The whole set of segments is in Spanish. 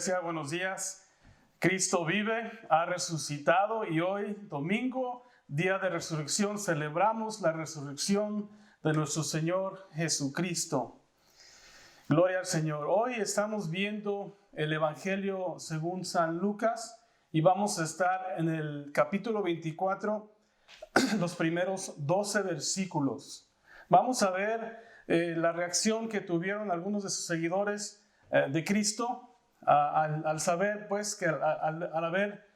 Iglesia, buenos días. Cristo vive, ha resucitado y hoy, domingo, día de resurrección, celebramos la resurrección de nuestro Señor Jesucristo. Gloria al Señor. Hoy estamos viendo el Evangelio según San Lucas y vamos a estar en el capítulo 24, los primeros 12 versículos. Vamos a ver la reacción que tuvieron algunos de sus seguidores de Cristo al saber, pues, que al haber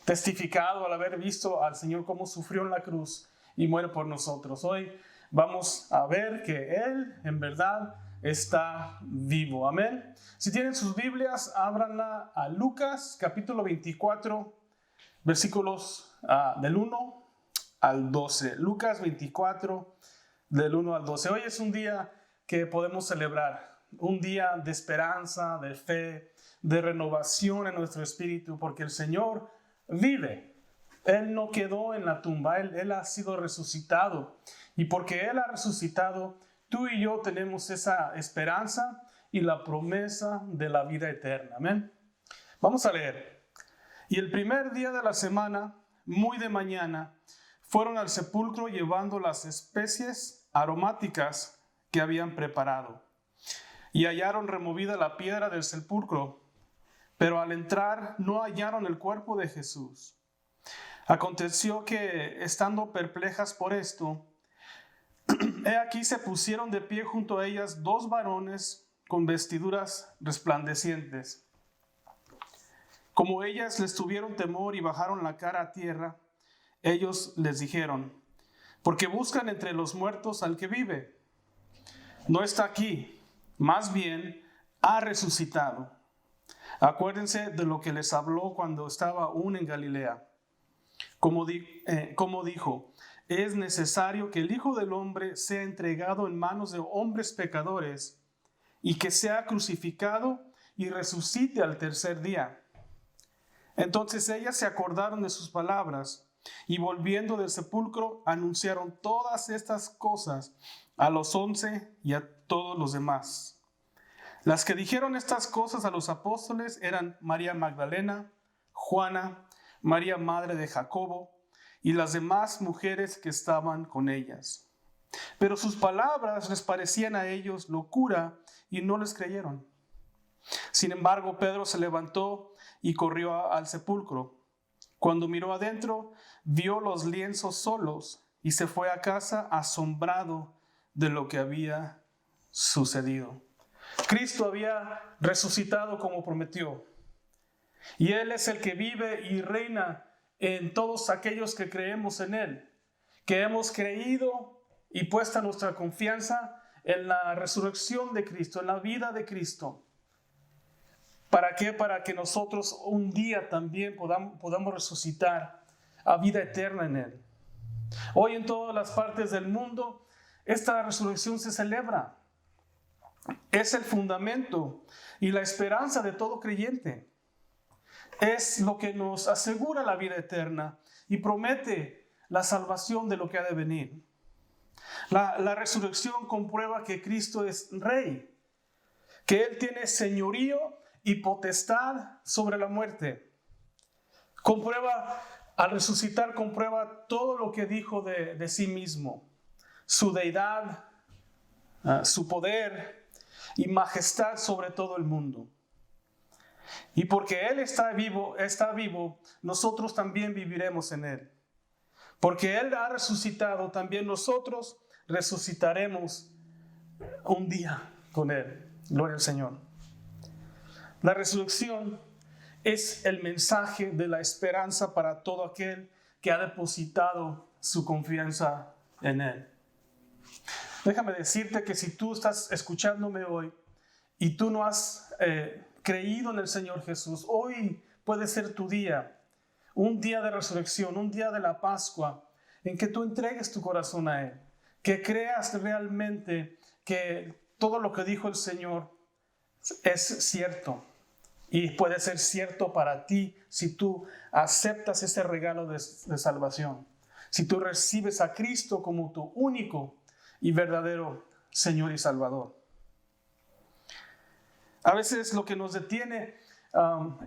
testificado, al haber visto al Señor cómo sufrió en la cruz y muere por nosotros. Hoy vamos a ver que Él en verdad está vivo. Amén. Si tienen sus Biblias, ábranla a Lucas capítulo 24, versículos del 1 al 12. Lucas 24, del 1 al 12. Hoy es un día que podemos celebrar. Un día de esperanza, de fe, de renovación en nuestro espíritu, porque el Señor vive. Él no quedó en la tumba, Él ha sido resucitado. Y porque Él ha resucitado, tú y yo tenemos esa esperanza y la promesa de la vida eterna. Amén. Vamos a leer. Y el primer día de la semana, muy de mañana, fueron al sepulcro llevando las especies aromáticas que habían preparado. Y hallaron removida la piedra del sepulcro, pero al entrar no hallaron el cuerpo de Jesús. Aconteció que, estando perplejas por esto, he aquí se pusieron de pie junto a ellas dos varones con vestiduras resplandecientes. Como ellas les tuvieron temor y bajaron la cara a tierra, ellos les dijeron: ¿por qué buscan entre los muertos al que vive? No está aquí. Más bien, ha resucitado. Acuérdense de lo que les habló cuando estaba aún en Galilea. Como dijo, es necesario que el Hijo del Hombre sea entregado en manos de hombres pecadores y que sea crucificado y resucite al tercer día. Entonces ellas se acordaron de sus palabras y volviendo del sepulcro anunciaron todas estas cosas a los 11 y a todos los demás. Las que dijeron estas cosas a los apóstoles eran María Magdalena, Juana, María madre de Jacobo y las demás mujeres que estaban con ellas. Pero sus palabras les parecían a ellos locura y no les creyeron. Sin embargo, Pedro se levantó y corrió al sepulcro. Cuando miró adentro, vio los lienzos solos y se fue a casa asombrado de lo que había sucedido. Cristo había resucitado como prometió. Y Él es el que vive y reina en todos aquellos que creemos en Él, que hemos creído y puesta nuestra confianza en la resurrección de Cristo, en la vida de Cristo. ¿Para qué? Para que nosotros un día también podamos resucitar a vida eterna en Él. Hoy en todas las partes del mundo esta resurrección se celebra. Es el fundamento y la esperanza de todo creyente. Es lo que nos asegura la vida eterna y promete la salvación de lo que ha de venir. La resurrección comprueba que Cristo es Rey, que Él tiene señorío y potestad sobre la muerte. Al resucitar, comprueba todo lo que dijo de sí mismo, su deidad, su poder y majestad sobre todo el mundo. Y porque Él está vivo, nosotros también viviremos en Él. Porque Él ha resucitado, también nosotros resucitaremos un día con Él. Gloria al Señor. La resurrección es el mensaje de la esperanza para todo aquel que ha depositado su confianza en Él. Déjame decirte que si tú estás escuchándome hoy y tú no has creído en el Señor Jesús, hoy puede ser tu día, un día de resurrección, un día de la Pascua, en que tú entregues tu corazón a Él, que creas realmente que todo lo que dijo el Señor es cierto y puede ser cierto para ti si tú aceptas ese regalo de salvación, si tú recibes a Cristo como tu único y verdadero Señor y Salvador. A veces lo que nos detiene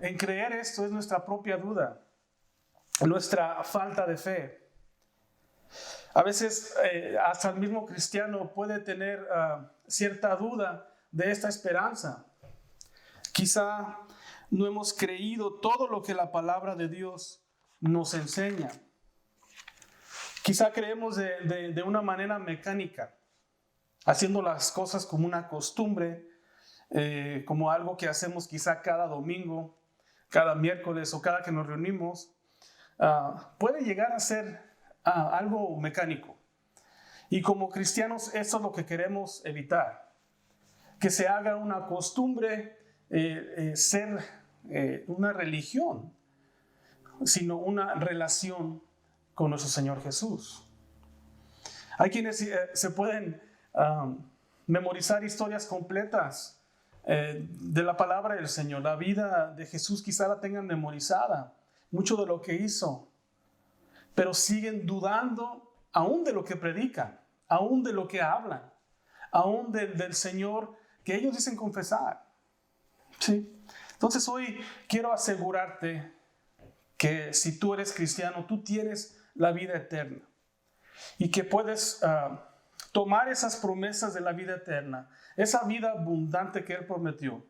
en creer esto es nuestra propia duda, nuestra falta de fe. A veces hasta el mismo cristiano puede tener cierta duda de esta esperanza. Quizá no hemos creído todo lo que la palabra de Dios nos enseña. Quizá creemos de una manera mecánica, haciendo las cosas como una costumbre, como algo que hacemos quizá cada domingo, cada miércoles o cada que nos reunimos. Puede llegar a ser algo mecánico. Y como cristianos eso es lo que queremos evitar. Que se haga una costumbre ser una religión, sino una relación con nuestro Señor Jesús. Hay quienes se pueden memorizar historias completas de la palabra del Señor. La vida de Jesús quizá la tengan memorizada, mucho de lo que hizo, pero siguen dudando aún de lo que predican, aún de lo que hablan, aún del Señor que ellos dicen confesar. ¿Sí? Entonces hoy quiero asegurarte que si tú eres cristiano, tú tienes la vida eterna y que puedes tomar esas promesas de la vida eterna, esa vida abundante que Él prometió,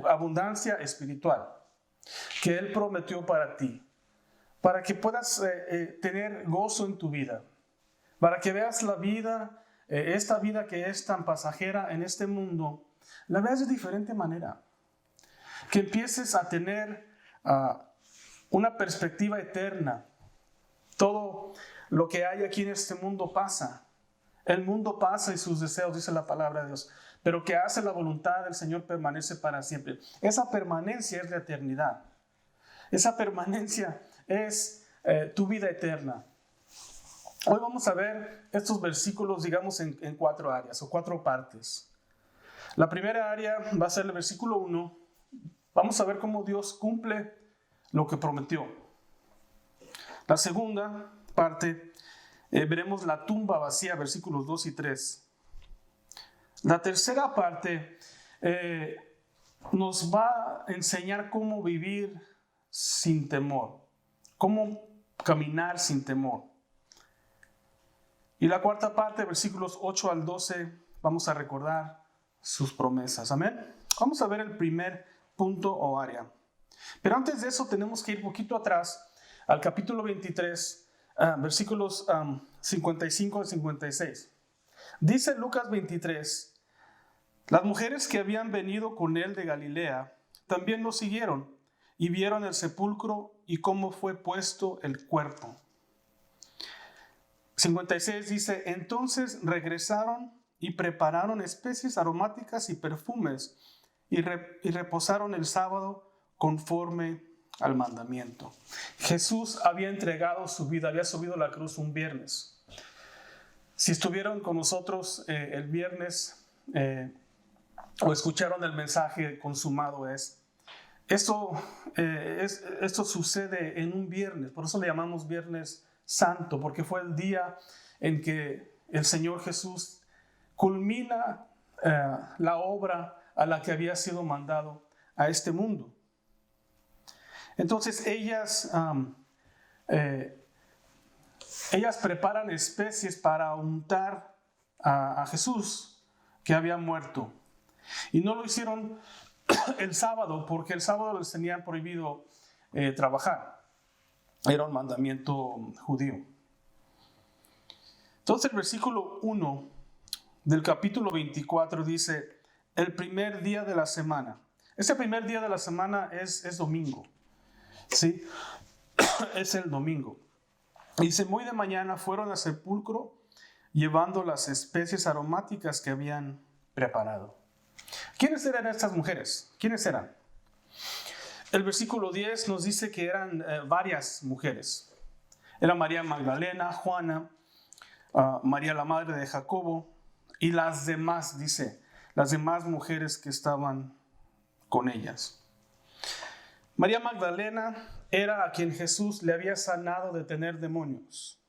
abundancia espiritual que Él prometió para ti, para que puedas tener gozo en tu vida, para que veas la vida, esta vida que es tan pasajera en este mundo, la veas de diferente manera, que empieces a tener una perspectiva eterna. Todo lo que hay aquí en este mundo pasa. El mundo pasa y sus deseos, dice la palabra de Dios, pero que hace la voluntad del Señor permanece para siempre. Esa permanencia es la eternidad. Esa permanencia es tu vida eterna. Hoy vamos a ver estos versículos, digamos, en 4 áreas o 4 partes. La primera área va a ser el versículo 1. Vamos a ver cómo Dios cumple lo que prometió. La segunda parte, veremos la tumba vacía, versículos 2 y 3. La tercera parte nos va a enseñar cómo vivir sin temor, cómo caminar sin temor. Y la cuarta parte, versículos 8 al 12, vamos a recordar sus promesas. Amén. Vamos a ver el primer punto o área. Pero antes de eso tenemos que ir poquito atrás al capítulo 23, versículos 55 al 56. Dice Lucas 23, las mujeres que habían venido con él de Galilea también lo siguieron y vieron el sepulcro y cómo fue puesto el cuerpo. 56 dice, entonces regresaron y prepararon especies aromáticas y perfumes y reposaron el sábado conforme al mandamiento. Jesús había entregado su vida, había subido a la cruz un viernes. Si estuvieron con nosotros el viernes o escucharon el mensaje consumado esto sucede en un viernes, por eso le llamamos Viernes Santo, porque fue el día en que el Señor Jesús culmina la obra a la que había sido mandado a este mundo. Entonces ellas preparan especies para untar a Jesús que había muerto. Y no lo hicieron el sábado, porque el sábado les tenían prohibido trabajar. Era un mandamiento judío. Entonces el versículo 1 del capítulo 24 dice, el primer día de la semana. Ese primer día de la semana es domingo. ¿Sí? Es el domingo. Dice, muy de mañana fueron al sepulcro llevando las especies aromáticas que habían preparado. ¿Quiénes eran estas mujeres? ¿Quiénes eran? El versículo 10 nos dice que eran varias mujeres. Era María Magdalena, Juana, María la madre de Jacobo y las demás, dice, las demás mujeres que estaban con ellas. María Magdalena era a quien Jesús le había sanado de tener demonios.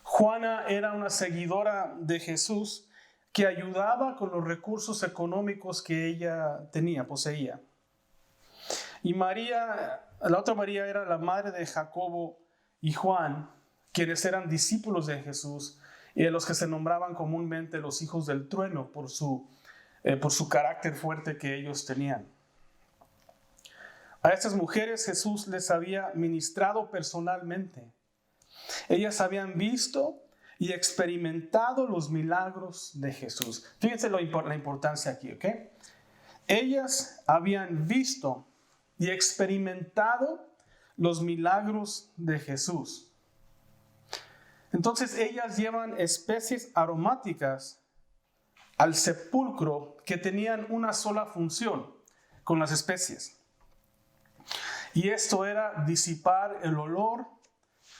Juana era una seguidora de Jesús que ayudaba con los recursos económicos que ella poseía. Y María, la otra María, era la madre de Jacobo y Juan, quienes eran discípulos de Jesús y de los que se nombraban comúnmente los hijos del trueno por su carácter fuerte que ellos tenían. A estas mujeres Jesús les había ministrado personalmente. Ellas habían visto y experimentado los milagros de Jesús. Fíjense la importancia aquí, ¿ok? Ellas habían visto y experimentado los milagros de Jesús. Entonces ellas llevan especies aromáticas al sepulcro que tenían una sola función con las especies. Y esto era disipar el olor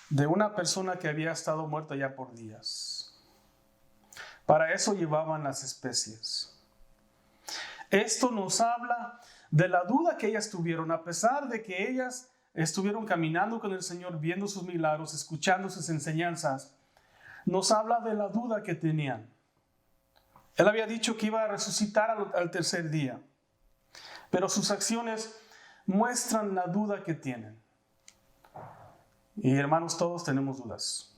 de una persona que había estado muerta ya por días. Para eso llevaban las especies. Esto nos habla de la duda que ellas tuvieron, a pesar de que ellas estuvieron caminando con el Señor, viendo sus milagros, escuchando sus enseñanzas. Nos habla de la duda que tenían. Él había dicho que iba a resucitar al tercer día, pero sus acciones muestran la duda que tienen. Y hermanos, todos tenemos dudas.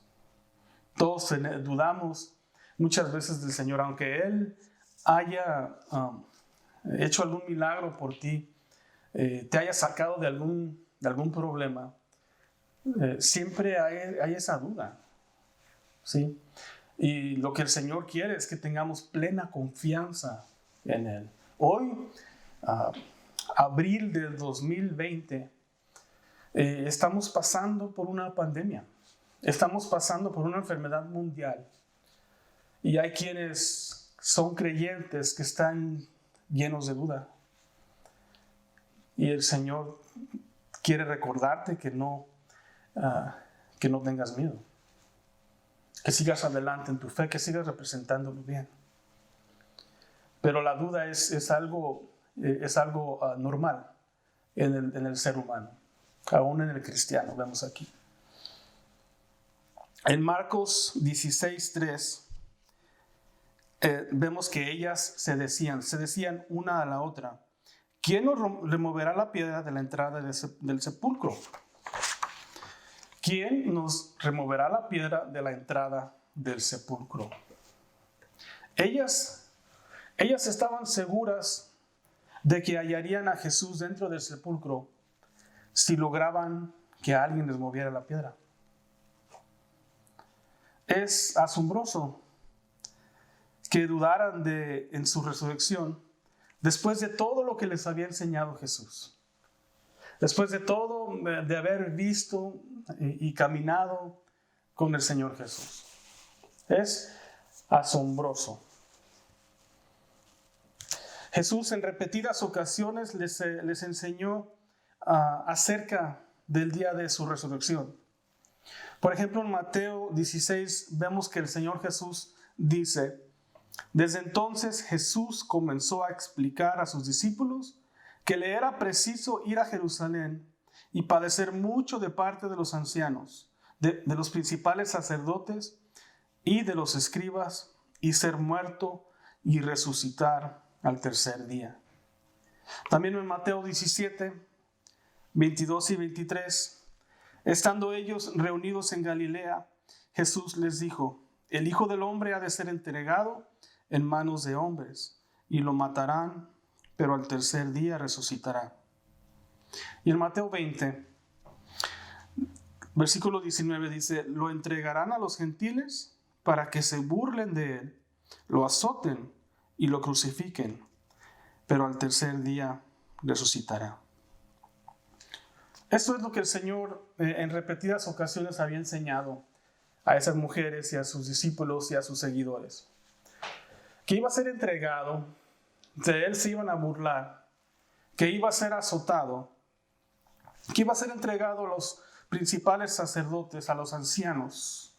Todos dudamos muchas veces del Señor, aunque Él haya hecho algún milagro por ti, te haya sacado de algún problema, siempre hay esa duda, ¿sí? Y lo que el Señor quiere es que tengamos plena confianza en Él. Hoy, abril del 2020, estamos pasando por una pandemia. Estamos pasando por una enfermedad mundial. Y hay quienes son creyentes que están llenos de duda. Y el Señor quiere recordarte que no tengas miedo. Que sigas adelante en tu fe, que sigas representándolo bien. Pero la duda es algo normal en el ser humano, aún en el cristiano, vemos aquí. En Marcos 16:3 vemos que ellas se decían una a la otra: ¿quién nos removerá la piedra de la entrada del sepulcro? ¿Quién nos removerá la piedra de la entrada del sepulcro? Ellas estaban seguras de que hallarían a Jesús dentro del sepulcro si lograban que alguien les moviera la piedra. Es asombroso que dudaran en su resurrección después de todo lo que les había enseñado Jesús. Después de todo, de haber visto y caminado con el Señor Jesús. Es asombroso. Jesús en repetidas ocasiones les enseñó acerca del día de su resurrección. Por ejemplo, en Mateo 16 vemos que el Señor Jesús dice: desde entonces Jesús comenzó a explicar a sus discípulos que le era preciso ir a Jerusalén y padecer mucho de parte de los ancianos, de los principales sacerdotes y de los escribas, y ser muerto y resucitar al tercer día. También en Mateo 17, 22 y 23, estando ellos reunidos en Galilea, Jesús les dijo: el Hijo del Hombre ha de ser entregado en manos de hombres, y lo matarán, pero al tercer día resucitará. Y en Mateo 20, versículo 19 dice: lo entregarán a los gentiles para que se burlen de él, lo azoten y lo crucifiquen, pero al tercer día resucitará. Esto es lo que el Señor en repetidas ocasiones había enseñado a esas mujeres y a sus discípulos y a sus seguidores. Que iba a ser entregado, de él se iban a burlar, que iba a ser azotado, que iba a ser entregado a los principales sacerdotes, a los ancianos,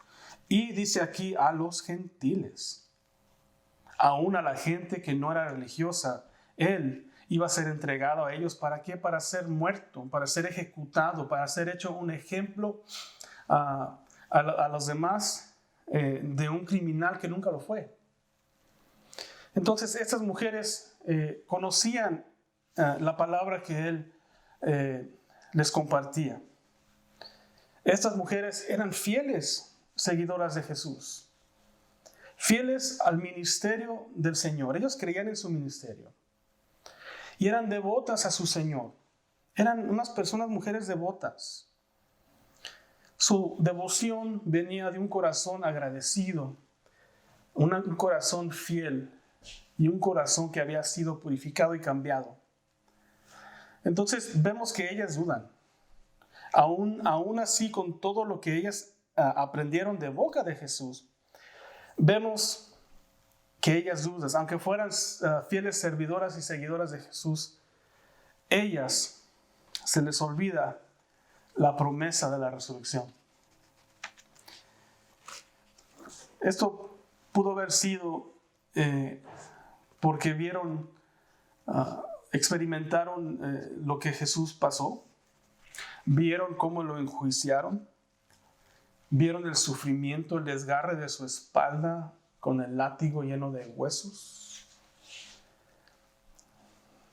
y dice aquí a los gentiles, aún a la gente que no era religiosa. Él iba a ser entregado a ellos. ¿Para qué? Para ser muerto, para ser ejecutado, para ser hecho un ejemplo a los demás de un criminal que nunca lo fue. Entonces estas mujeres conocían la palabra que él les compartía. Estas mujeres eran fieles seguidoras de Jesús, fieles al ministerio del Señor. Ellos creían en su ministerio y eran devotas a su Señor. Eran unas personas, mujeres devotas. Su devoción venía de un corazón agradecido, un corazón fiel y un corazón que había sido purificado y cambiado. Entonces vemos que ellas dudan. Aún así, con todo lo que ellas aprendieron de boca de Jesús, vemos que ellas dudan, aunque fueran fieles servidoras y seguidoras de Jesús, ellas se les olvida la promesa de la resurrección. Esto pudo haber sido porque experimentaron lo que Jesús pasó, vieron cómo lo enjuiciaron, vieron el sufrimiento, el desgarre de su espalda con el látigo lleno de huesos.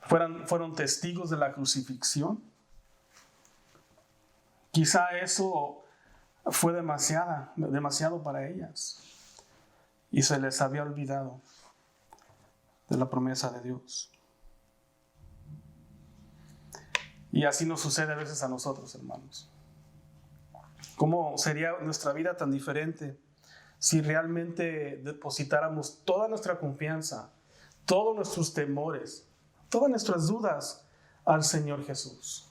Fueron testigos de la crucifixión. Quizá eso fue demasiado para ellas y se les había olvidado de la promesa de Dios. Y así nos sucede a veces a nosotros, hermanos. ¿Cómo sería nuestra vida tan diferente si realmente depositáramos toda nuestra confianza, todos nuestros temores, todas nuestras dudas al Señor Jesús?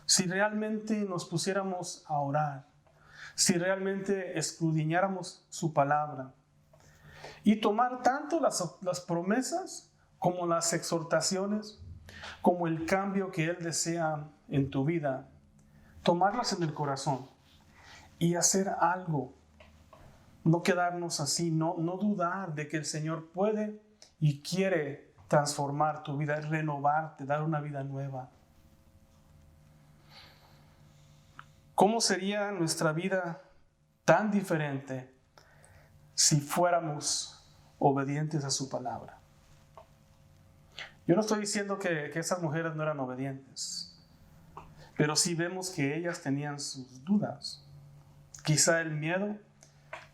Si realmente nos pusiéramos a orar, si realmente escudriñáramos su palabra y tomar tanto las promesas como las exhortaciones, como el cambio que Él desea en tu vida, tomarlas en el corazón y hacer algo, no quedarnos así, no dudar de que el Señor puede y quiere transformar tu vida, renovarte, dar una vida nueva. ¿Cómo sería nuestra vida tan diferente si fuéramos obedientes a su palabra? Yo no estoy diciendo que esas mujeres no eran obedientes, pero sí vemos que ellas tenían sus dudas. Quizá el miedo,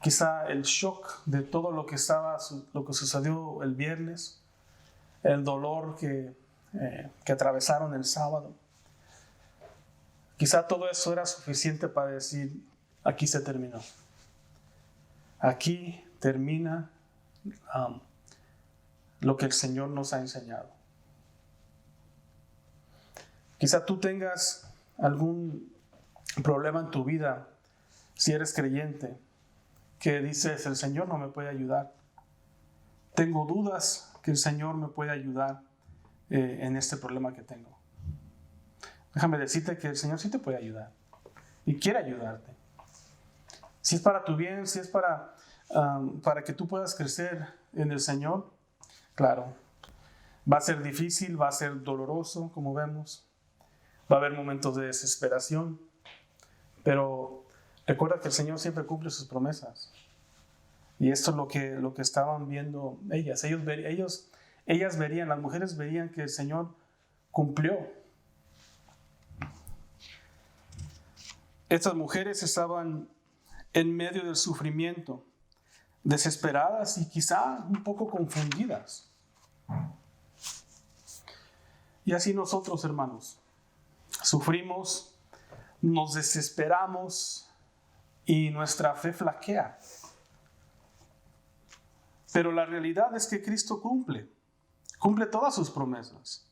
quizá el shock de todo lo que sucedió el viernes, el dolor que atravesaron el sábado. Quizá todo eso era suficiente para decir, aquí se terminó. Aquí termina lo que el Señor nos ha enseñado. Quizá tú tengas algún problema en tu vida, si eres creyente, que dices, el Señor no me puede ayudar. Tengo dudas que el Señor me puede ayudar en este problema que tengo. Déjame decirte que el Señor sí te puede ayudar y quiere ayudarte. Si es para tu bien, si es para que tú puedas crecer en el Señor, claro, va a ser difícil, va a ser doloroso, como vemos. Va a haber momentos de desesperación, pero recuerda que el Señor siempre cumple sus promesas. Y esto es lo que estaban viendo ellas. Ellas verían, las mujeres verían que el Señor cumplió. Estas mujeres estaban en medio del sufrimiento, desesperadas y quizá un poco confundidas. Y así nosotros, hermanos, sufrimos, nos desesperamos y nuestra fe flaquea. Pero la realidad es que Cristo cumple todas sus promesas.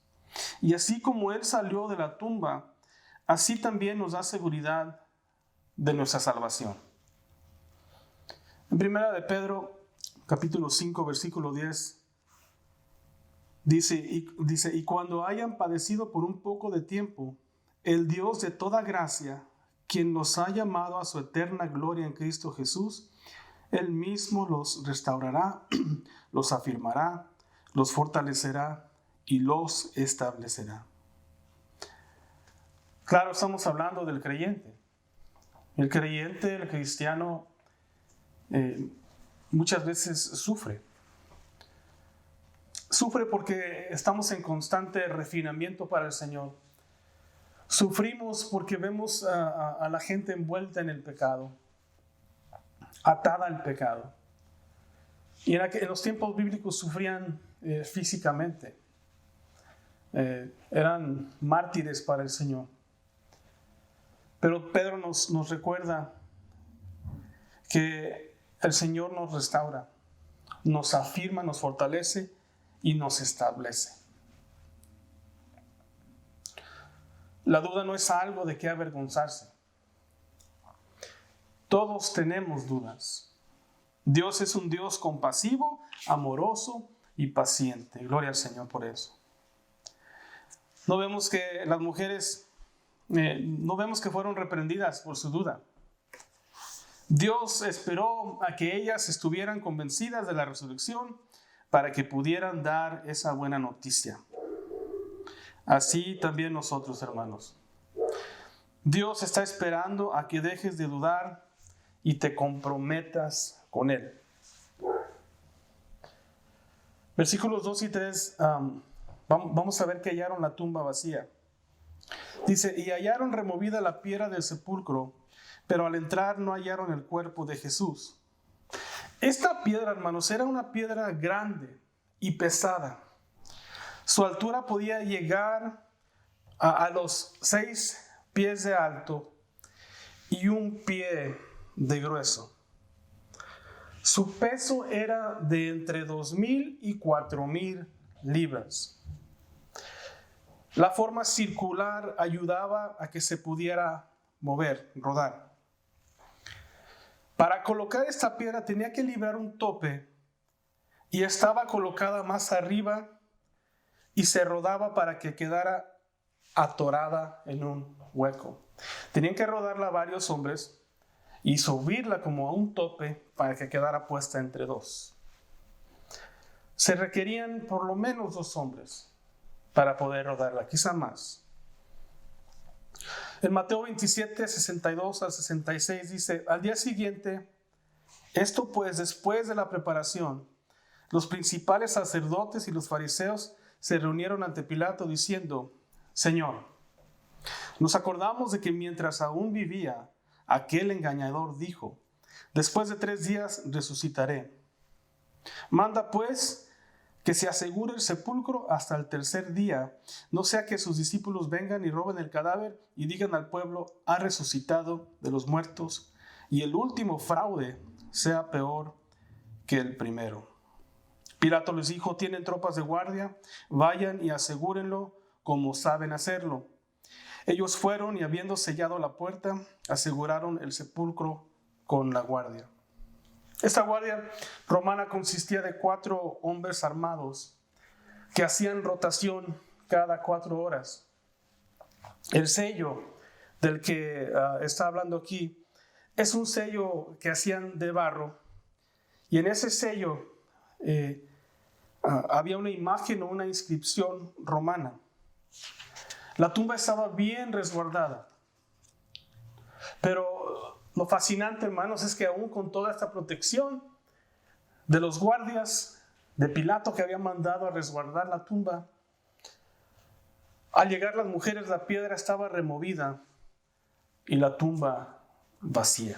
Y así como Él salió de la tumba, así también nos da seguridad de nuestra salvación. En 1 de Pedro, capítulo 5, versículo 10, dice, y cuando hayan padecido por un poco de tiempo, el Dios de toda gracia, quien nos ha llamado a su eterna gloria en Cristo Jesús, Él mismo los restaurará, los afirmará, los fortalecerá y los establecerá. Claro, estamos hablando del creyente. El creyente, el cristiano, muchas veces sufre. Sufre porque estamos en constante refinamiento para el Señor. Sufrimos porque vemos a la gente envuelta en el pecado, atada al pecado. Y en los tiempos bíblicos sufrían físicamente. Eran mártires para el Señor. Pero Pedro nos recuerda que el Señor nos restaura, nos afirma, nos fortalece y nos establece. La duda no es algo de qué avergonzarse. Todos tenemos dudas. Dios es un Dios compasivo, amoroso y paciente. Gloria al Señor por eso. No vemos que las mujeres, no vemos que fueron reprendidas por su duda. Dios esperó a que ellas estuvieran convencidas de la resurrección para que pudieran dar esa buena noticia. Así también nosotros, hermanos. Dios está esperando a que dejes de dudar y te comprometas con Él. Versículos 2 y 3, vamos a ver que hallaron la tumba vacía. Dice, y hallaron removida la piedra del sepulcro, pero al entrar no hallaron el cuerpo de Jesús. Esta piedra, hermanos, era una piedra grande y pesada. Su altura podía llegar a los 6 pies de alto y 1 pie de grueso. Su peso era de entre 2,000 y 4,000 libras. La forma circular ayudaba a que se pudiera mover, rodar. Para colocar esta piedra tenía que librar un tope y estaba colocada más arriba y se rodaba para que quedara atorada en un hueco. Tenían que rodarla varios hombres y subirla como a un tope para que quedara puesta entre 2. Se requerían por lo menos 2 hombres para poder rodarla, quizá más. En Mateo 27, 62 al 66 dice, al día siguiente, esto pues después de la preparación, los principales sacerdotes y los fariseos se reunieron ante Pilato diciendo, Señor, nos acordamos de que mientras aún vivía, aquel engañador dijo, después de 3 días resucitaré. Manda pues que se asegure el sepulcro hasta el 3er día, no sea que sus discípulos vengan y roben el cadáver y digan al pueblo, ha resucitado de los muertos, y el último fraude sea peor que el primero. Pilato les dijo, tienen tropas de guardia, vayan y asegúrenlo como saben hacerlo. Ellos fueron y habiendo sellado la puerta, aseguraron el sepulcro con la guardia. Esta guardia romana consistía de 4 hombres armados que hacían rotación cada 4 horas. El sello del que está hablando aquí es un sello que hacían de barro y en ese sello había una imagen o una inscripción romana. La tumba estaba bien resguardada, pero lo fascinante, hermanos, es que aún con toda esta protección de los guardias de Pilato que había mandado a resguardar la tumba, al llegar las mujeres la piedra estaba removida y la tumba vacía.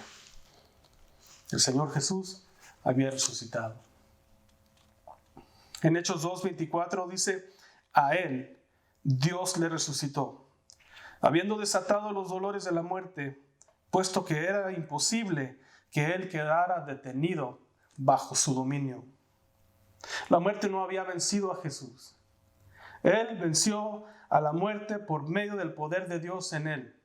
El Señor Jesús había resucitado. En Hechos 2:24 dice, a él Dios le resucitó, habiendo desatado los dolores de la muerte, puesto que era imposible que él quedara detenido bajo su dominio. La muerte no había vencido a Jesús. Él venció a la muerte por medio del poder de Dios en él.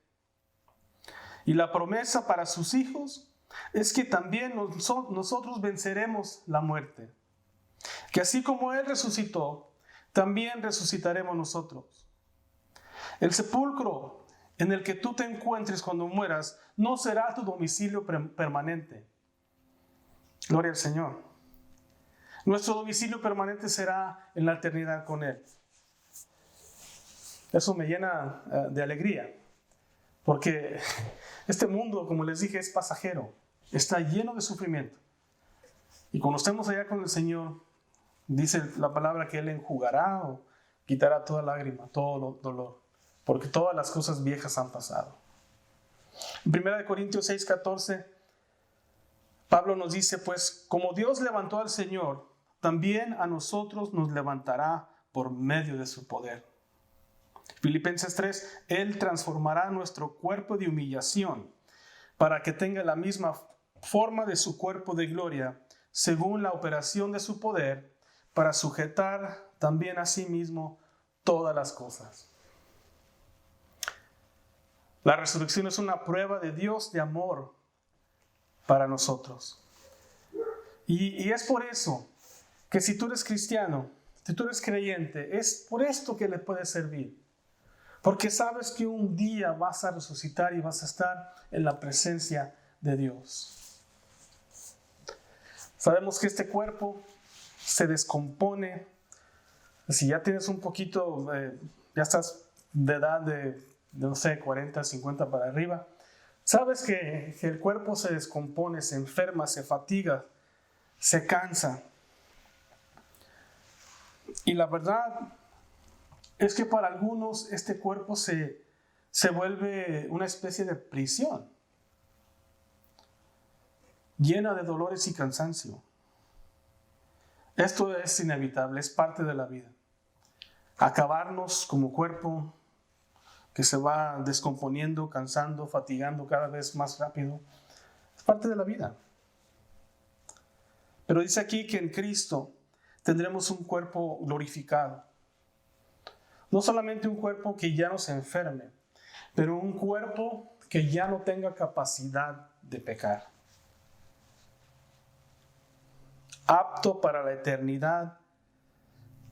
Y la promesa para sus hijos es que también nosotros venceremos la muerte. Que así como él resucitó, también resucitaremos nosotros. El sepulcro en el que tú te encuentres cuando mueras no será tu domicilio permanente. Gloria al Señor. Nuestro domicilio permanente será en la eternidad con Él. Eso me llena de alegría, porque este mundo, como les dije, es pasajero, está lleno de sufrimiento. Y cuando estemos allá con el Señor, Dice la palabra que Él enjugará o quitará toda lágrima, todo dolor, porque todas las cosas viejas han pasado. En 1 Corintios 6:14, Pablo nos dice, pues como Dios levantó al Señor, también a nosotros nos levantará por medio de su poder. Filipenses 3, Él transformará nuestro cuerpo de humillación para que tenga la misma forma de su cuerpo de gloria, según la operación de su poder, para sujetar también a sí mismo todas las cosas. La resurrección es una prueba de Dios de amor para nosotros. Y es por eso que si tú eres cristiano, si tú eres creyente, es por esto que le puedes servir. Porque sabes que un día vas a resucitar y vas a estar en la presencia de Dios. Sabemos que este cuerpo se descompone. Si ya tienes un poquito, ya estás de edad de no sé, 40, 50 para arriba, sabes que el cuerpo se descompone, se enferma, se fatiga, se cansa. Y la verdad es que para algunos este cuerpo se vuelve una especie de prisión, llena de dolores y cansancio. Esto es inevitable, es parte de la vida. Acabarnos como cuerpo que se va descomponiendo, cansando, fatigando cada vez más rápido, es parte de la vida. Pero dice aquí que en Cristo tendremos un cuerpo glorificado. No solamente un cuerpo que ya no se enferme, pero un cuerpo que ya no tenga capacidad de pecar. Apto para la eternidad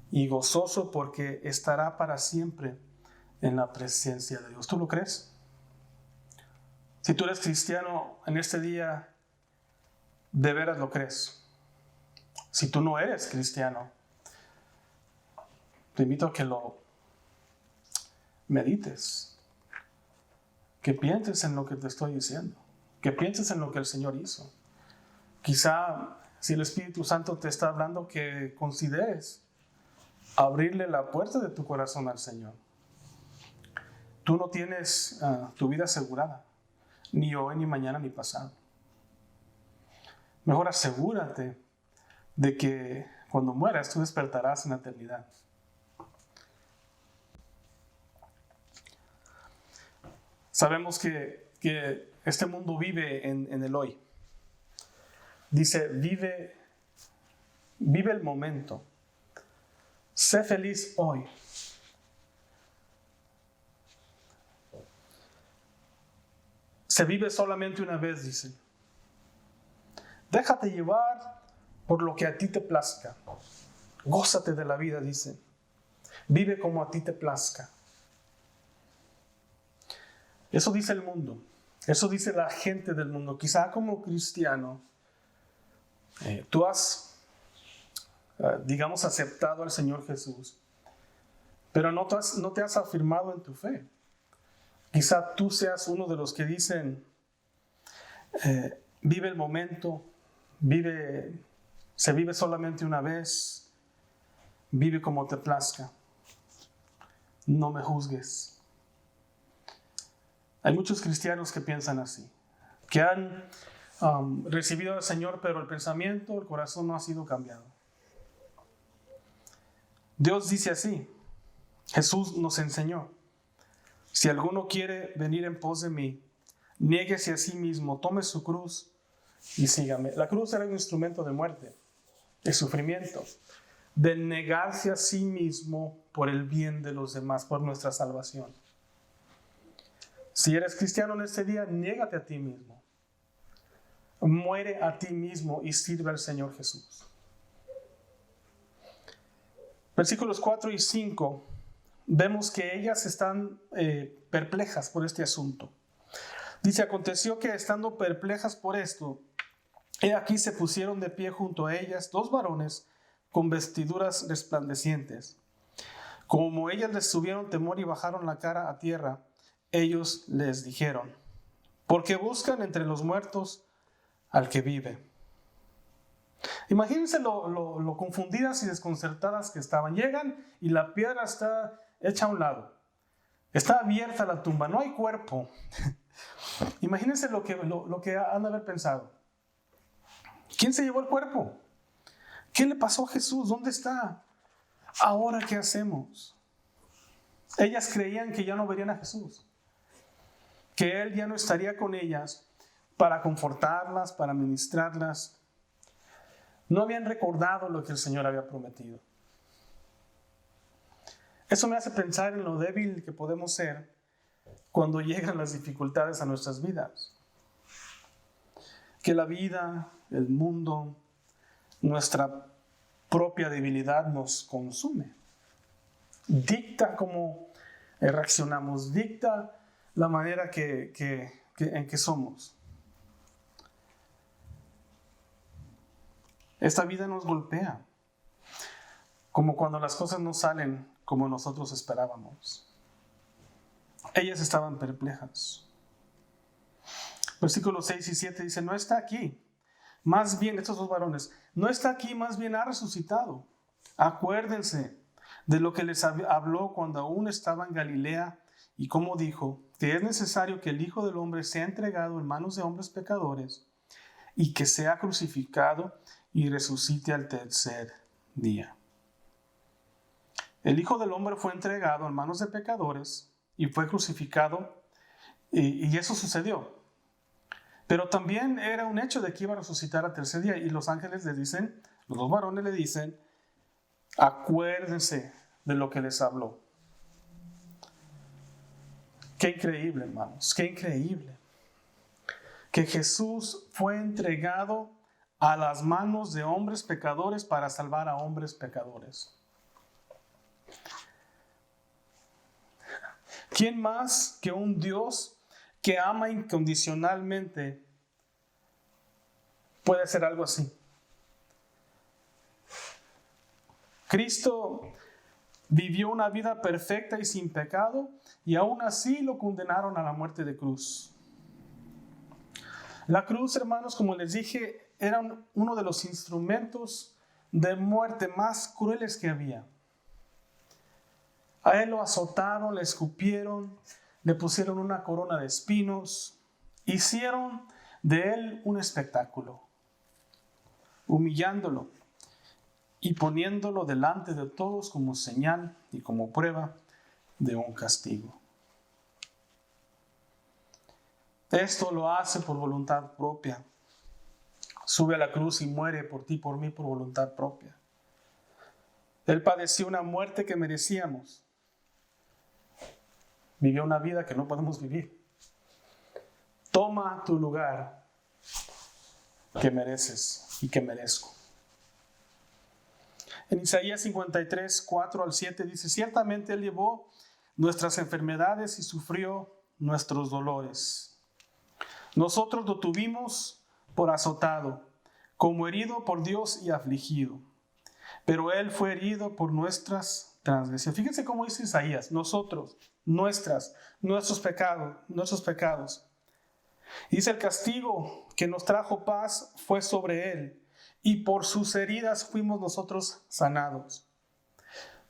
y gozoso porque estará para siempre en la presencia de Dios. ¿Tú lo crees? Si tú eres cristiano en este día, de veras lo crees. Si tú no eres cristiano, te invito a que lo medites, que pienses en lo que te estoy diciendo, que pienses en lo que el Señor hizo. Quizá si el Espíritu Santo te está hablando, que consideres abrirle la puerta de tu corazón al Señor. Tú no tienes tu vida asegurada, ni hoy, ni mañana, ni pasado. Mejor asegúrate de que cuando mueras tú despertarás en la eternidad. Sabemos que este mundo vive en el hoy. Dice, vive el momento. Sé feliz hoy. Se vive solamente una vez, dice. Déjate llevar por lo que a ti te plazca. Gózate de la vida, dice. Vive como a ti te plazca. Eso dice el mundo. Eso dice la gente del mundo. Quizá como cristiano, tú has, digamos, aceptado al Señor Jesús, pero no te has afirmado en tu fe. Quizá tú seas uno de los que dicen, vive el momento, se vive solamente una vez, vive como te plazca, no me juzgues. Hay muchos cristianos que piensan así, que han recibido al Señor, pero el pensamiento, el corazón no ha sido cambiado. Dios dice así, Jesús nos enseñó, si alguno quiere venir en pos de mí, niéguese a sí mismo, tome su cruz y sígame. La cruz era un instrumento de muerte, de sufrimiento, de negarse a sí mismo por el bien de los demás, por nuestra salvación. Si eres cristiano en este día, niégate a ti mismo. Muere a ti mismo y sirve al Señor Jesús. Versículos 4 y 5, vemos que ellas están perplejas por este asunto. Dice, aconteció que estando perplejas por esto, he aquí se pusieron de pie junto a ellas 2 varones con vestiduras resplandecientes. Como ellas les tuvieron temor y bajaron la cara a tierra, ellos les dijeron, ¿por qué buscan entre los muertos al que vive? Imagínense lo confundidas y desconcertadas que estaban. Llegan y la piedra está hecha a un lado. Está abierta la tumba, no hay cuerpo. Imagínense lo que han de haber pensado. ¿Quién se llevó el cuerpo? ¿Qué le pasó a Jesús? ¿Dónde está? ¿Ahora qué hacemos? Ellas creían que ya no verían a Jesús, que Él ya no estaría con ellas para confortarlas, para ministrarlas. No habían recordado lo que el Señor había prometido. Eso me hace pensar en lo débil que podemos ser cuando llegan las dificultades a nuestras vidas. Que la vida, el mundo, nuestra propia debilidad nos consume. Dicta cómo reaccionamos, dicta la manera en que somos. Esta vida nos golpea, como cuando las cosas no salen como nosotros esperábamos. Ellas estaban perplejas. Versículos 6 y 7 dice, no está aquí, más bien, estos dos varones, no está aquí, más bien ha resucitado. Acuérdense de lo que les habló cuando aún estaba en Galilea y cómo dijo que es necesario que el Hijo del Hombre sea entregado en manos de hombres pecadores y que sea crucificado y resucite al tercer día. El Hijo del Hombre fue entregado en manos de pecadores y fue crucificado, y eso sucedió. Pero también era un hecho de que iba a resucitar al tercer día, y los ángeles le dicen, los dos varones le dicen, acuérdense de lo que les habló. Qué increíble, hermanos, qué increíble. Que Jesús fue entregado a las manos de hombres pecadores para salvar a hombres pecadores. ¿Quién más que un Dios que ama incondicionalmente puede hacer algo así? Cristo vivió una vida perfecta y sin pecado, y aún así lo condenaron a la muerte de cruz. La cruz, hermanos, como les dije, era uno de los instrumentos de muerte más crueles que había. A Él lo azotaron, le escupieron, le pusieron una corona de espinos, hicieron de Él un espectáculo, humillándolo y poniéndolo delante de todos como señal y como prueba de un castigo. Esto lo hace por voluntad propia. Sube a la cruz y muere por ti, por mí, por voluntad propia. Él padeció una muerte que merecíamos. Vivió una vida que no podemos vivir. Toma tu lugar que mereces y que merezco. En Isaías 53, 4 al 7 dice, ciertamente Él llevó nuestras enfermedades y sufrió nuestros dolores. Nosotros lo tuvimos por azotado, como herido por Dios y afligido. Pero Él fue herido por nuestras transgresiones. Fíjense cómo dice Isaías, nosotros, nuestros pecados. Dice, el castigo que nos trajo paz fue sobre Él, y por sus heridas fuimos nosotros sanados.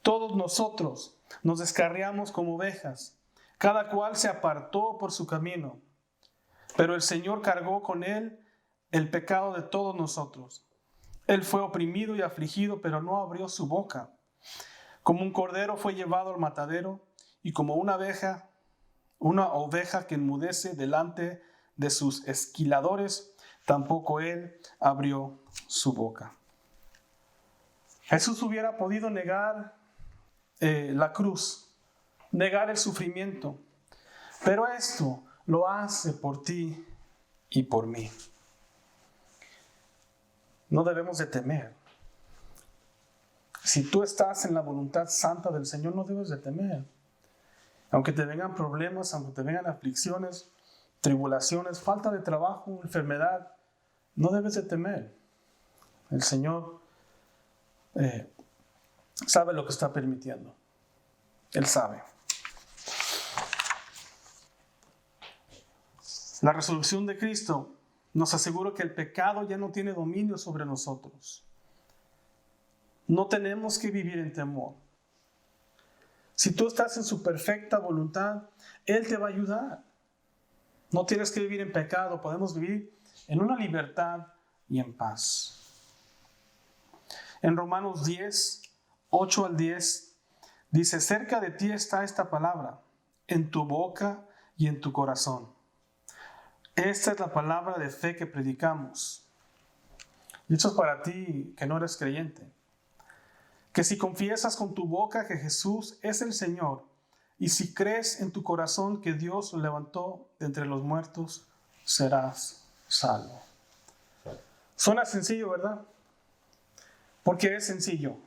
Todos nosotros nos descarriamos como ovejas, cada cual se apartó por su camino, pero el Señor cargó con Él el pecado de todos nosotros. Él fue oprimido y afligido, pero no abrió su boca. Como un cordero fue llevado al matadero, y como una oveja que enmudece delante de sus esquiladores, tampoco Él abrió su boca. Jesús hubiera podido negar la cruz, negar el sufrimiento, pero esto lo hace por ti y por mí. No debemos de temer. Si tú estás en la voluntad santa del Señor, no debes de temer. Aunque te vengan problemas, aunque te vengan aflicciones, tribulaciones, falta de trabajo, enfermedad, no debes de temer. El Señor sabe lo que está permitiendo. Él sabe. La resurrección de Cristo nos asegura que el pecado ya no tiene dominio sobre nosotros. No tenemos que vivir en temor. Si tú estás en su perfecta voluntad, Él te va a ayudar. No tienes que vivir en pecado, podemos vivir en una libertad y en paz. En Romanos 10, 8 al 10, dice: cerca de ti está esta palabra, en tu boca y en tu corazón. Esta es la palabra de fe que predicamos. Y esto es para ti que no eres creyente. Que si confiesas con tu boca que Jesús es el Señor, y si crees en tu corazón que Dios lo levantó de entre los muertos, serás salvo. Suena sencillo, ¿verdad? Porque es sencillo.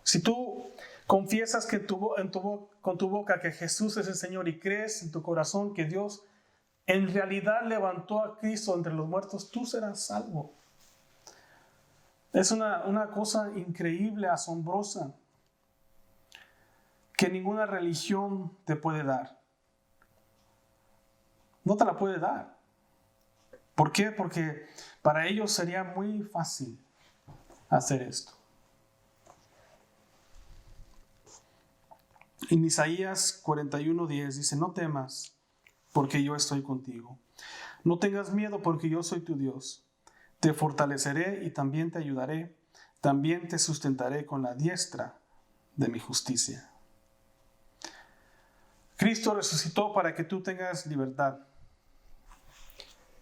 Si tú confiesas que con tu boca que Jesús es el Señor y crees en tu corazón que Dios en realidad levantó a Cristo entre los muertos, tú serás salvo. Es una cosa increíble, asombrosa, que ninguna religión te puede dar. No te la puede dar. ¿Por qué? Porque para ellos sería muy fácil hacer esto. En Isaías 41:10 dice: no temas, porque yo estoy contigo. No tengas miedo, porque yo soy tu Dios. Te fortaleceré y también te ayudaré. También te sustentaré con la diestra de mi justicia. Cristo resucitó para que tú tengas libertad.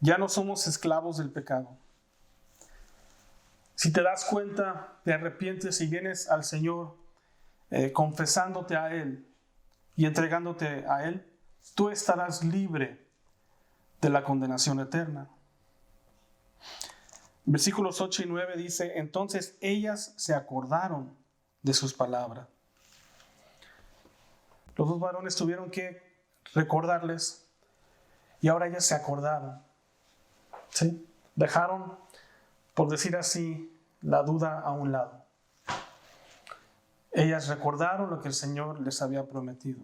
Ya no somos esclavos del pecado. Si te das cuenta, te arrepientes y vienes al Señor confesándote a Él y entregándote a Él, tú estarás libre de la condenación eterna. Versículos 8 y 9 dice: entonces ellas se acordaron de sus palabras. Los dos varones tuvieron que recordarles y ahora ellas se acordaron. ¿Sí? Dejaron, por decir así, la duda a un lado. Ellas recordaron lo que el Señor les había prometido.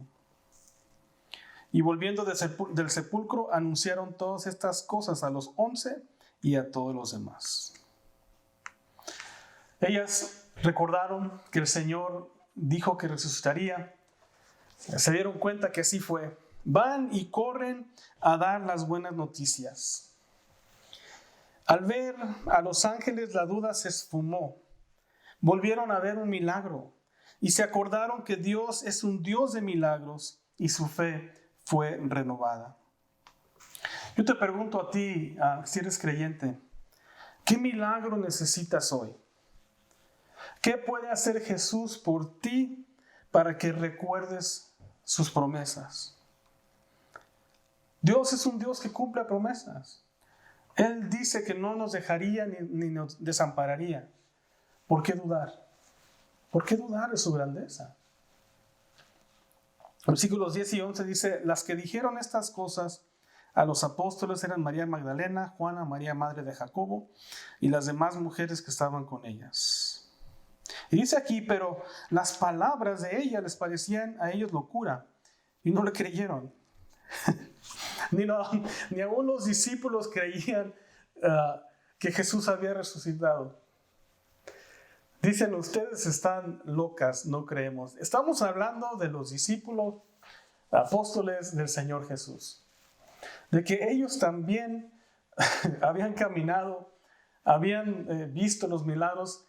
Y volviendo del sepulcro, anunciaron todas estas cosas a los 11 y a todos los demás. Ellas recordaron que el Señor dijo que resucitaría. Se dieron cuenta que así fue. Van y corren a dar las buenas noticias. Al ver a los ángeles, la duda se esfumó. Volvieron a ver un milagro y se acordaron que Dios es un Dios de milagros y su fe fue renovada. Yo te pregunto a ti, si eres creyente, ¿qué milagro necesitas hoy? ¿Qué puede hacer Jesús por ti para que recuerdes sus promesas? Dios es un Dios que cumple promesas. Él dice que no nos dejaría ni nos desampararía. ¿Por qué dudar? ¿Por qué dudar de su grandeza? Versículos 10 y 11 dice: las que dijeron estas cosas a los apóstoles eran María Magdalena, Juana, María madre de Jacobo y las demás mujeres que estaban con ellas. Y dice aquí: pero las palabras de ella les parecían a ellos locura y no le creyeron. Ni aún los discípulos creían que Jesús había resucitado. Dicen: ustedes están locas, no creemos. Estamos hablando de los discípulos, apóstoles del Señor Jesús. De que ellos también habían caminado, habían visto los milagros,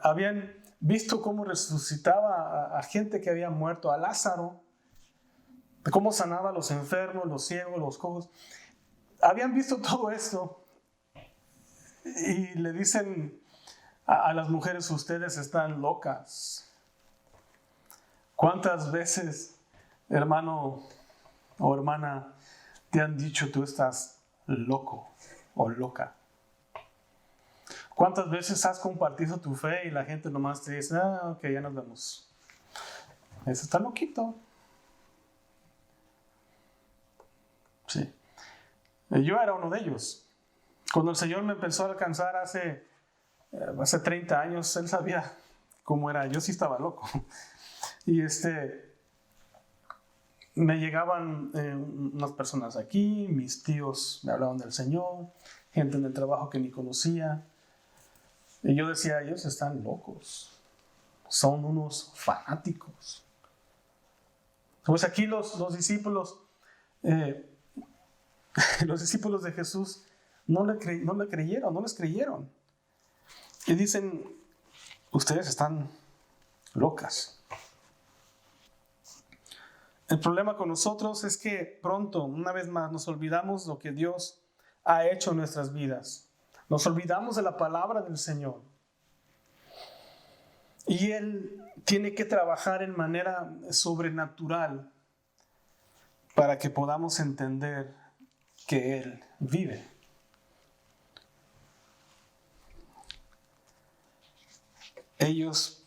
habían visto cómo resucitaba a gente que había muerto, a Lázaro, cómo sanaba a los enfermos, los ciegos, los cojos. Habían visto todo esto y le dicen a las mujeres: ustedes están locas. ¿Cuántas veces, hermano o hermana, te han dicho tú estás loco o loca? ¿Cuántas veces has compartido tu fe y la gente nomás te dice: ok, ya nos vemos? Ese está loquito. Sí. Yo era uno de ellos. Cuando el Señor me empezó a alcanzar hace 30 años, Él sabía cómo era. Yo sí estaba loco. Y me llegaban unas personas aquí, mis tíos me hablaban del Señor, gente en el trabajo que ni conocía. Y yo decía, ellos están locos, son unos fanáticos. Pues aquí los discípulos, los discípulos de Jesús no les creyeron. Y dicen, ustedes están locas. El problema con nosotros es que pronto, una vez más, nos olvidamos lo que Dios ha hecho en nuestras vidas. Nos olvidamos de la palabra del Señor. Y Él tiene que trabajar en manera sobrenatural para que podamos entender que Él vive. Ellos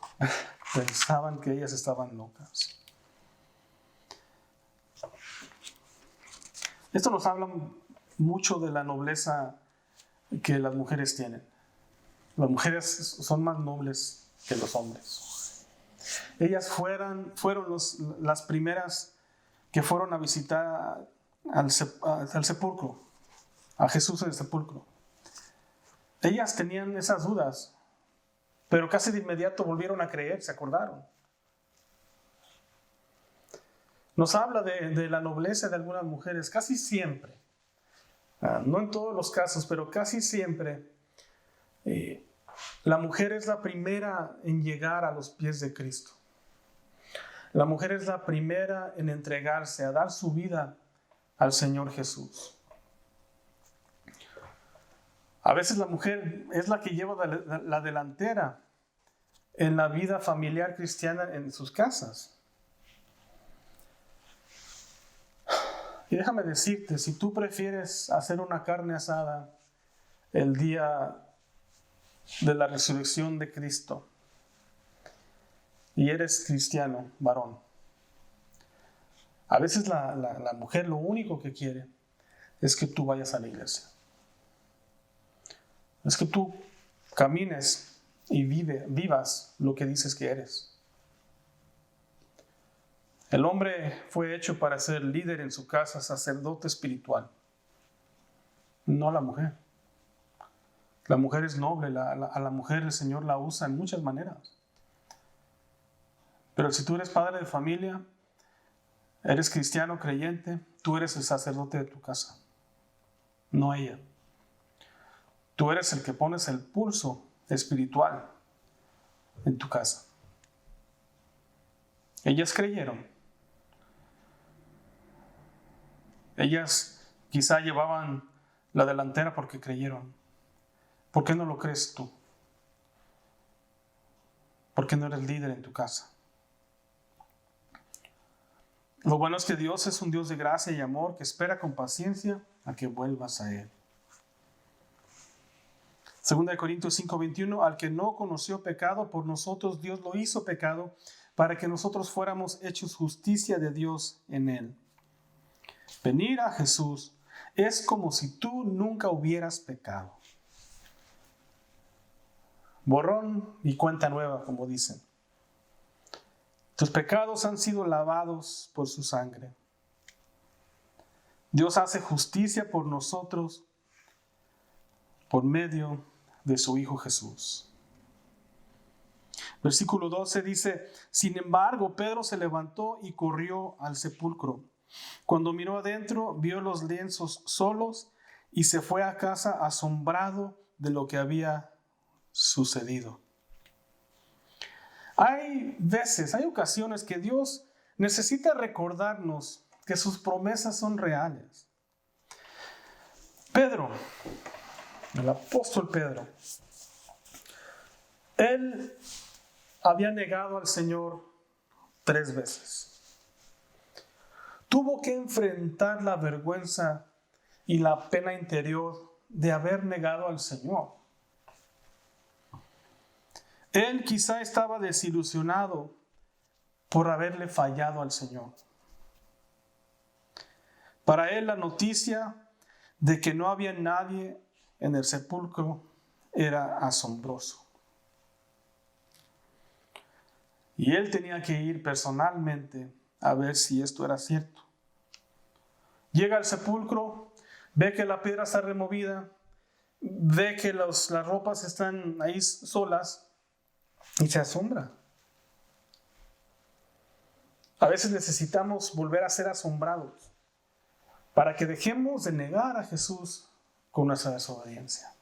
pensaban que ellas estaban locas. Esto nos habla mucho de la nobleza que las mujeres tienen. Las mujeres son más nobles que los hombres. Ellas fueron las primeras que fueron a visitar al sepulcro, a Jesús en el sepulcro. Ellas tenían esas dudas, pero casi de inmediato volvieron a creer, se acordaron. Nos habla de la nobleza de algunas mujeres, casi siempre. No en todos los casos, pero casi siempre. La mujer es la primera en llegar a los pies de Cristo. La mujer es la primera en entregarse, a dar su vida al Señor Jesús. A veces la mujer es la que lleva la delantera en la vida familiar cristiana en sus casas. Y déjame decirte, si tú prefieres hacer una carne asada el día de la resurrección de Cristo y eres cristiano, varón, a veces la mujer lo único que quiere es que tú vayas a la iglesia. Es que tú camines y vivas lo que dices que eres. El hombre fue hecho para ser líder en su casa, sacerdote espiritual, no la mujer. La mujer es noble, a la mujer el Señor la usa en muchas maneras. Pero si tú eres padre de familia, eres cristiano creyente, tú eres el sacerdote de tu casa, no ella. Tú eres el que pones el pulso espiritual en tu casa. Ellas creyeron. Ellas quizá llevaban la delantera porque creyeron. ¿Por qué no lo crees tú? ¿Por qué no eres líder en tu casa? Lo bueno es que Dios es un Dios de gracia y amor que espera con paciencia a que vuelvas a Él. 2 Corintios 5:21, al que no conoció pecado, por nosotros Dios lo hizo pecado, para que nosotros fuéramos hechos justicia de Dios en Él. Venir a Jesús es como si tú nunca hubieras pecado. Borrón y cuenta nueva, como dicen. Tus pecados han sido lavados por su sangre. Dios hace justicia por nosotros por medio de su Hijo Jesús. Versículo 12 dice, sin embargo, Pedro se levantó y corrió al sepulcro. Cuando miró adentro, vio los lienzos solos y se fue a casa asombrado de lo que había sucedido. Hay ocasiones que Dios necesita recordarnos que sus promesas son reales. Pedro, el apóstol Pedro, él había negado al Señor 3 veces. Tuvo que enfrentar la vergüenza y la pena interior de haber negado al Señor. Él quizá estaba desilusionado por haberle fallado al Señor. Para él la noticia de que no había nadie en el sepulcro era asombroso. Y él tenía que ir personalmente a ver si esto era cierto. Llega al sepulcro, ve que la piedra está removida ve que las ropas están ahí solas y se asombra. A veces necesitamos volver a ser asombrados para que dejemos de negar a Jesús con nuestra desobediencia.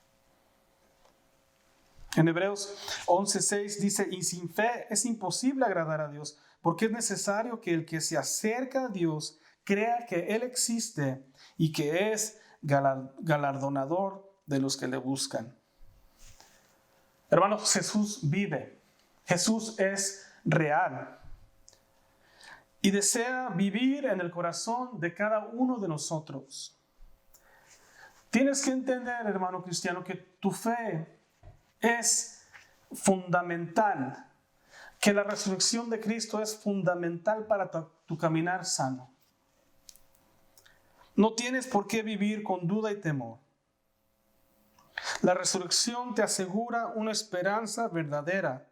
En Hebreos 11:6 dice: y sin fe es imposible agradar a Dios, porque es necesario que el que se acerca a Dios crea que Él existe y que es galardonador de los que le buscan. Hermanos, Jesús vive. Jesús es real y desea vivir en el corazón de cada uno de nosotros. Tienes que entender, hermano cristiano, que tu fe es fundamental, que la resurrección de Cristo es fundamental para tu caminar sano. No tienes por qué vivir con duda y temor. La resurrección te asegura una esperanza verdadera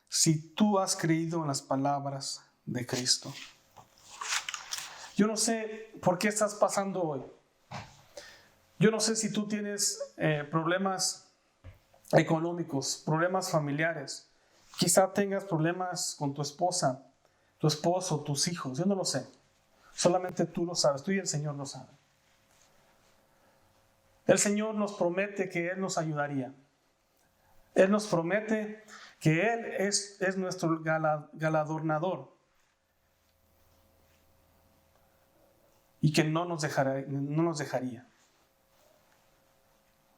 si tú has creído en las palabras de Cristo. Yo no sé por qué estás pasando hoy. Yo no sé si tú tienes problemas económicos, problemas familiares. Quizá tengas problemas con tu esposa, tu esposo, tus hijos. Yo no lo sé. Solamente tú lo sabes. Tú y el Señor lo saben. El Señor nos promete que Él nos ayudaría. Él nos promete que Él es nuestro galardonador y que no nos dejaría.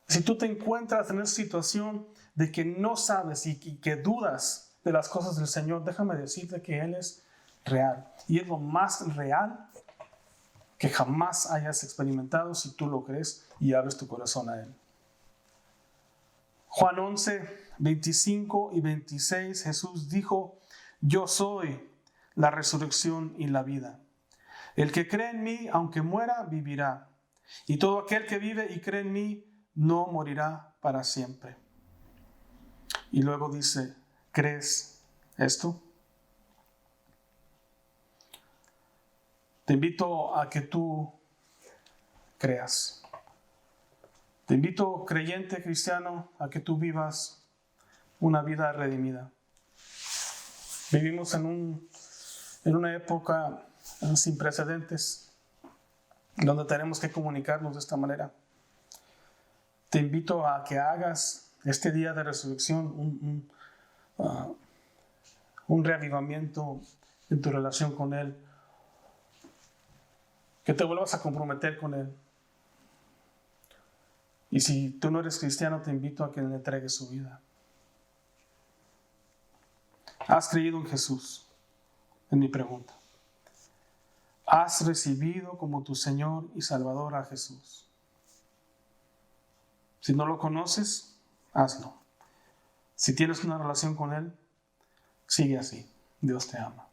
Si tú te encuentras en esa situación de que no sabes y que dudas de las cosas del Señor, déjame decirte que Él es real. Y es lo más real que jamás hayas experimentado si tú lo crees y abres tu corazón a Él. Juan 11, 25 y 26, Jesús dijo: yo soy la resurrección y la vida. El que cree en mí, aunque muera, vivirá. Y todo aquel que vive y cree en mí, no morirá para siempre. Y luego dice: ¿crees esto? Te invito a que tú creas. Te invito, creyente cristiano, a que tú vivas una vida redimida. Vivimos en una época sin precedentes, donde tenemos que comunicarnos de esta manera. Te invito a que hagas este día de resurrección un reavivamiento en tu relación con Él. Que te vuelvas a comprometer con Él. Y si tú no eres cristiano, te invito a que le entregues su vida. ¿Has creído en Jesús? Es mi pregunta. ¿Has recibido como tu Señor y Salvador a Jesús? Si no lo conoces, hazlo. Si tienes una relación con Él, sigue así. Dios te ama.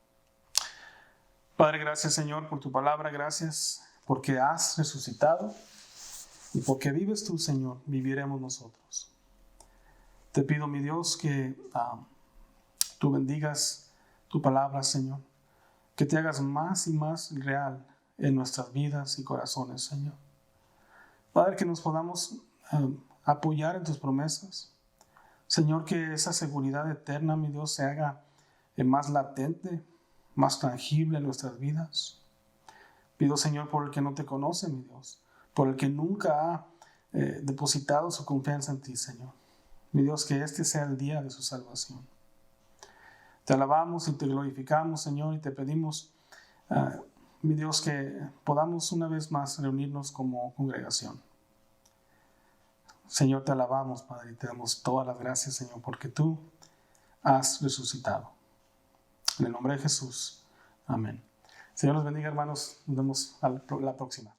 Padre, gracias, Señor, por tu palabra. Gracias porque has resucitado. Y porque vives tú, Señor, viviremos nosotros. Te pido, mi Dios, que tú bendigas tu palabra, Señor. Que te hagas más y más real en nuestras vidas y corazones, Señor. Padre, que nos podamos apoyar en tus promesas. Señor, que esa seguridad eterna, mi Dios, se haga más latente, más tangible en nuestras vidas. Pido, Señor, por el que no te conoce, mi Dios, por el que nunca ha depositado su confianza en ti, Señor. Mi Dios, que este sea el día de su salvación. Te alabamos y te glorificamos, Señor, y te pedimos, mi Dios, que podamos una vez más reunirnos como congregación. Señor, te alabamos, Padre, y te damos todas las gracias, Señor, porque tú has resucitado. En el nombre de Jesús. Amén. Señor los bendiga, hermanos. Nos vemos la próxima.